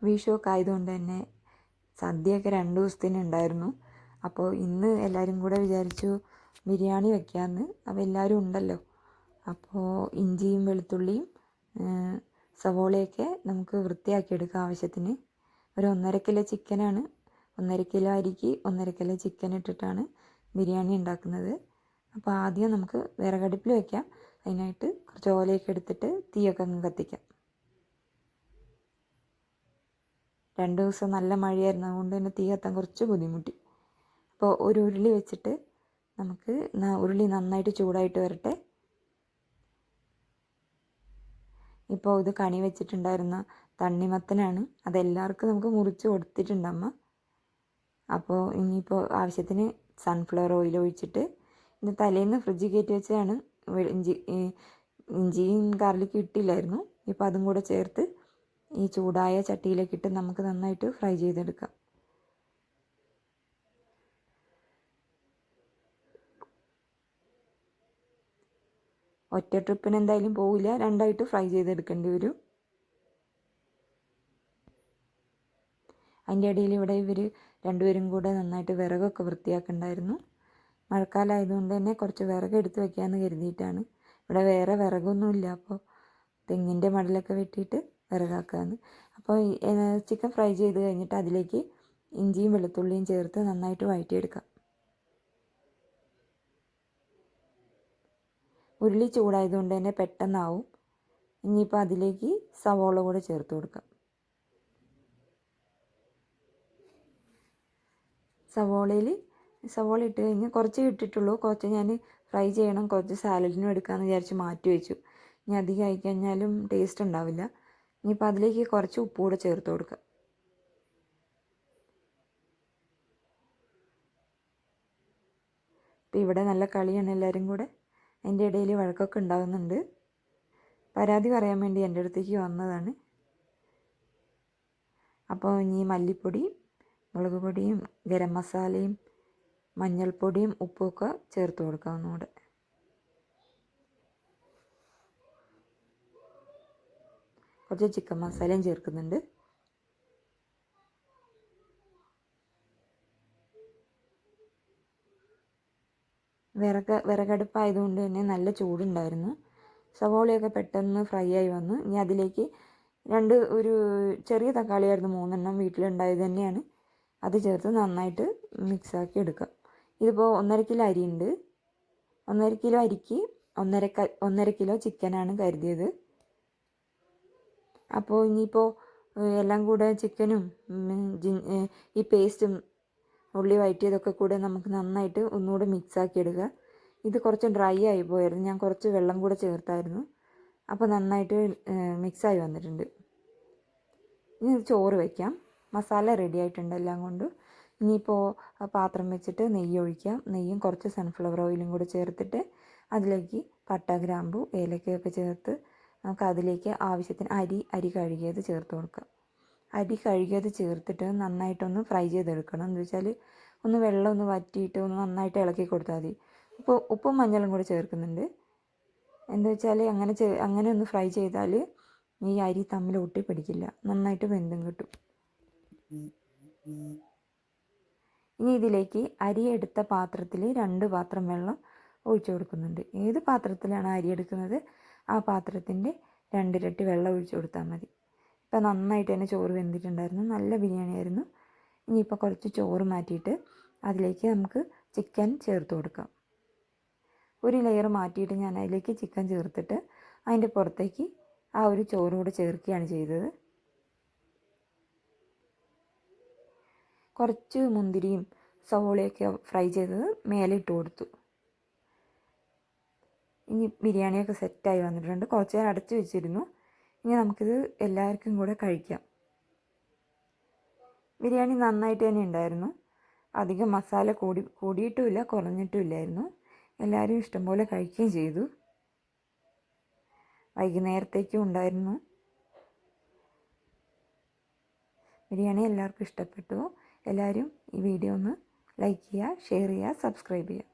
വിഷുവൊക്കെ ആയതുകൊണ്ട് തന്നെ സദ്യയൊക്കെ 2 ദിവസത്തിനുണ്ടായിരുന്നു. അപ്പോൾ ഇന്ന് എല്ലാവരും കൂടെ വിചാരിച്ചു ബിരിയാണി വെക്കാമെന്ന്. അപ്പോൾ എല്ലാവരും ഉണ്ടല്ലോ. അപ്പോൾ ഇഞ്ചിയും വെളുത്തുള്ളിയും സവോളയൊക്കെ നമുക്ക് വൃത്തിയാക്കിയെടുക്കാം ആവശ്യത്തിന്. ഒരു 1.5 കിലോ ചിക്കനാണ്. 1.5 കിലോ അരിക്ക് 1.5 കിലോ ചിക്കൻ ഇട്ടിട്ടാണ് ബിരിയാണി ഉണ്ടാക്കുന്നത്. അപ്പോൾ ആദ്യം നമുക്ക് വിറകടുപ്പിൽ വെക്കാം. അതിനായിട്ട് കുറച്ച് ഓലയൊക്കെ എടുത്തിട്ട് തീയൊക്കെ അങ്ങ് കത്തിക്കാം. 2 ദിവസം നല്ല മഴയായിരുന്നു, അതുകൊണ്ട് തന്നെ തീ കത്താൻ കുറച്ച് ബുദ്ധിമുട്ടി. അപ്പോൾ ഒരു ഉരുളി വെച്ചിട്ട് നമുക്ക് ഉരുളി നന്നായിട്ട് ചൂടായിട്ട് വരട്ടെ. ഇപ്പോൾ ഇത് കണി വെച്ചിട്ടുണ്ടായിരുന്ന തണ്ണിമത്തനാണ്. അതെല്ലാവർക്കും നമുക്ക് മുറിച്ച് കൊടുത്തിട്ടുണ്ട് അമ്മ. അപ്പോൾ ഇനിയിപ്പോൾ ആവശ്യത്തിന് സൺഫ്ലവർ ഓയിൽ ഒഴിച്ചിട്ട്, ഇന്ന് തലേന്ന് ഫ്രിഡ്ജിൽ കയറ്റി വെച്ചതാണ്. ഇഞ്ചിയും ഗാർലിക്കും ഇട്ടില്ലായിരുന്നു. ഇപ്പോൾ അതും കൂടെ ചേർത്ത് ഈ ചൂടായ ചട്ടിയിലേക്കിട്ട് നമുക്ക് നന്നായിട്ട് ഫ്രൈ ചെയ്തെടുക്കാം. ഒറ്റ ട്രിപ്പിന് എന്തായാലും പോവില്ല, 2ആയിട്ട് ഫ്രൈ ചെയ്തെടുക്കേണ്ടി വരും. അതിൻ്റെ ഇടയിൽ ഇവിടെ ഇവർ രണ്ടുപേരും കൂടെ നന്നായിട്ട് വിറകൊക്കെ വൃത്തിയാക്കുന്നുണ്ടായിരുന്നു. മഴക്കാലമായതുകൊണ്ട് തന്നെ കുറച്ച് വിറക് എടുത്ത് വയ്ക്കാമെന്ന് കരുതിയിട്ടാണ്. ഇവിടെ വേറെ വിറകൊന്നുമില്ല, അപ്പോൾ തെങ്ങിൻ്റെ മടലൊക്കെ വെട്ടിയിട്ട് വിറകാക്കാമെന്ന്. അപ്പോൾ ചിക്കൻ ഫ്രൈ ചെയ്ത് കഴിഞ്ഞിട്ട് അതിലേക്ക് ഇഞ്ചിയും വെളുത്തുള്ളിയും ചേർത്ത് നന്നായിട്ട് വഴറ്റിയെടുക്കാം. ഉരുളി ചൂടായതുകൊണ്ട് തന്നെ പെട്ടെന്നാവും. ഇനിയിപ്പോൾ അതിലേക്ക് സവോള കൂടെ ചേർത്ത് കൊടുക്കാം. സവോള ഇട്ട് കഴിഞ്ഞ് കുറച്ച് ഇട്ടിട്ടുള്ളൂ. കുറച്ച് ഞാൻ ഫ്രൈ ചെയ്യണം, കുറച്ച് സാലഡിനും എടുക്കാമെന്ന് വിചാരിച്ച് മാറ്റി വെച്ചു. ഇനി അധികം ആയിക്കഴിഞ്ഞാലും ടേസ്റ്റ് ഉണ്ടാവില്ല. ഇനിയിപ്പോൾ അതിലേക്ക് കുറച്ച് ഉപ്പ് കൂടെ ചേർത്ത് കൊടുക്കാം. ഇപ്പോൾ ഇവിടെ നല്ല കളിയാണ് എല്ലാവരും കൂടെ. എൻ്റെ ഇടയിൽ വഴക്കൊക്കെ ഉണ്ടാകുന്നുണ്ട്. പരാതി പറയാൻ വേണ്ടി എൻ്റെ അടുത്തേക്ക് വന്നതാണ്. അപ്പോൾ ഇനി മല്ലിപ്പൊടി, മുളക് പൊടിയും ഗരം മസാലയും മഞ്ഞൾപ്പൊടിയും ഉപ്പുമൊക്കെ ചേർത്ത് കൊടുക്കാം ഒന്നുകൂടെ. കുറച്ച് ചിക്കൻ മസാലയും ചേർക്കുന്നുണ്ട്. വിറകടുപ്പായതുകൊണ്ട് തന്നെ നല്ല ചൂടുണ്ടായിരുന്നു. സവോളയൊക്കെ പെട്ടെന്ന് ഫ്രൈ ആയി വന്നു. ഇനി അതിലേക്ക് ഒരു ചെറിയ തക്കാളിയായിരുന്നു, 3 വീട്ടിലുണ്ടായത് തന്നെയാണ്. അത് ചേർത്ത് നന്നായിട്ട് മിക്സാക്കി എടുക്കാം. ഇതിപ്പോൾ 1.5 കിലോ അരിയുണ്ട്. 1.5 കിലോ അരിക്ക് 1.5 കിലോ ചിക്കനാണ് കരുതിയത്. അപ്പോൾ ഇനിയിപ്പോൾ എല്ലാം കൂടെ ചിക്കനും ഈ പേസ്റ്റും ഉള്ളി വഴറ്റിയതൊക്കെ കൂടെ നമുക്ക് നന്നായിട്ട് ഒന്നുകൂടെ മിക്സാക്കി എടുക്കുക. ഇത് കുറച്ച് ഡ്രൈ ആയി പോയായിരുന്നു, ഞാൻ കുറച്ച് വെള്ളം കൂടെ ചേർത്തായിരുന്നു. അപ്പോൾ നന്നായിട്ട് മിക്സായി വന്നിട്ടുണ്ട്. ഇനി ചോറ് വയ്ക്കാം. മസാല റെഡി ആയിട്ടുണ്ട് എല്ലാം കൊണ്ട്. ഇനിയിപ്പോൾ പാത്രം വെച്ചിട്ട് നെയ്യ് ഒഴിക്കാം. നെയ്യും കുറച്ച് സൺഫ്ലവർ ഓയിലും കൂടെ ചേർത്തിട്ട് അതിലേക്ക് പട്ട, ഗ്രാമ്പു, ഏലക്കയൊക്കെ ചേർത്ത് നമുക്ക് അതിലേക്ക് ആവശ്യത്തിന് അരി കഴുകിയത് ചേർത്ത് കൊടുക്കാം. അരി കഴുകിയത് ചേർത്തിട്ട് നന്നായിട്ടൊന്ന് ഫ്രൈ ചെയ്തെടുക്കണം. എന്ന് വെച്ചാൽ വെള്ളം ഒന്ന് വറ്റിയിട്ട് നന്നായിട്ട് ഇളക്കി കൊടുത്താൽ മതി. ഉപ്പും മഞ്ഞളും കൂടെ ചേർക്കുന്നുണ്ട്. എന്താ വെച്ചാൽ അങ്ങനെ ഒന്ന് ഫ്രൈ ചെയ്താൽ ഈ അരി തമ്മിൽ ഒട്ടിപ്പിടിക്കില്ല, നന്നായിട്ട് വെന്തും കിട്ടും. ഇനി ഇതിലേക്ക് അരി എടുത്ത പാത്രത്തിൽ 2 പാത്രം വെള്ളം ഒഴിച്ചു കൊടുക്കുന്നുണ്ട്. ഏത് പാത്രത്തിലാണ് അരി എടുക്കുന്നത് ആ പാത്രത്തിൻ്റെ 2 ഇരട്ടി വെള്ളം ഒഴിച്ചു കൊടുത്താൽ മതി. ഇപ്പം നന്നായിട്ട് തന്നെ ചോറ് വെന്തിട്ടുണ്ടായിരുന്നു, നല്ല ബിരിയാണി ആയിരുന്നു. ഇനിയിപ്പോൾ കുറച്ച് ചോറ് മാറ്റിയിട്ട് അതിലേക്ക് നമുക്ക് ചിക്കൻ ചേർത്ത് കൊടുക്കാം. ഒരു ലെയർ മാറ്റിയിട്ട് ഞാൻ അതിലേക്ക് ചിക്കൻ ചേർത്തിട്ട് അതിൻ്റെ പുറത്തേക്ക് ആ ഒരു ചോറ് കൂടെ ചേർക്കുകയാണ് ചെയ്തത്. കുറച്ച് മുന്തിരിയും സവോളയൊക്കെ ഫ്രൈ ചെയ്തത് മേലെ ഇട്ട് കൊടുത്തു. ഇനി ബിരിയാണിയൊക്കെ സെറ്റായി വന്നിട്ടുണ്ട്. കുറച്ച് നേരം അടച്ചു വെച്ചിരുന്നു. ഇനി നമുക്കിത് എല്ലാവർക്കും കൂടെ കഴിക്കാം. ബിരിയാണി നന്നായിട്ട് തന്നെ ഉണ്ടായിരുന്നു. അധികം മസാല കൂടിയിട്ടുമില്ല, കുറഞ്ഞിട്ടുമില്ലായിരുന്നു. എല്ലാവരും ഇഷ്ടംപോലെ കഴിക്കുകയും ചെയ്തു. വൈകുന്നേരത്തേക്കും ഉണ്ടായിരുന്നു. ബിരിയാണി എല്ലാവർക്കും ഇഷ്ടപ്പെട്ടു. എല്ലാവരും ഈ വീഡിയോ ഒന്ന് ലൈക്ക് ചെയ്യുക, ഷെയർ ചെയ്യുക, സബ്സ്ക്രൈബ് ചെയ്യുക.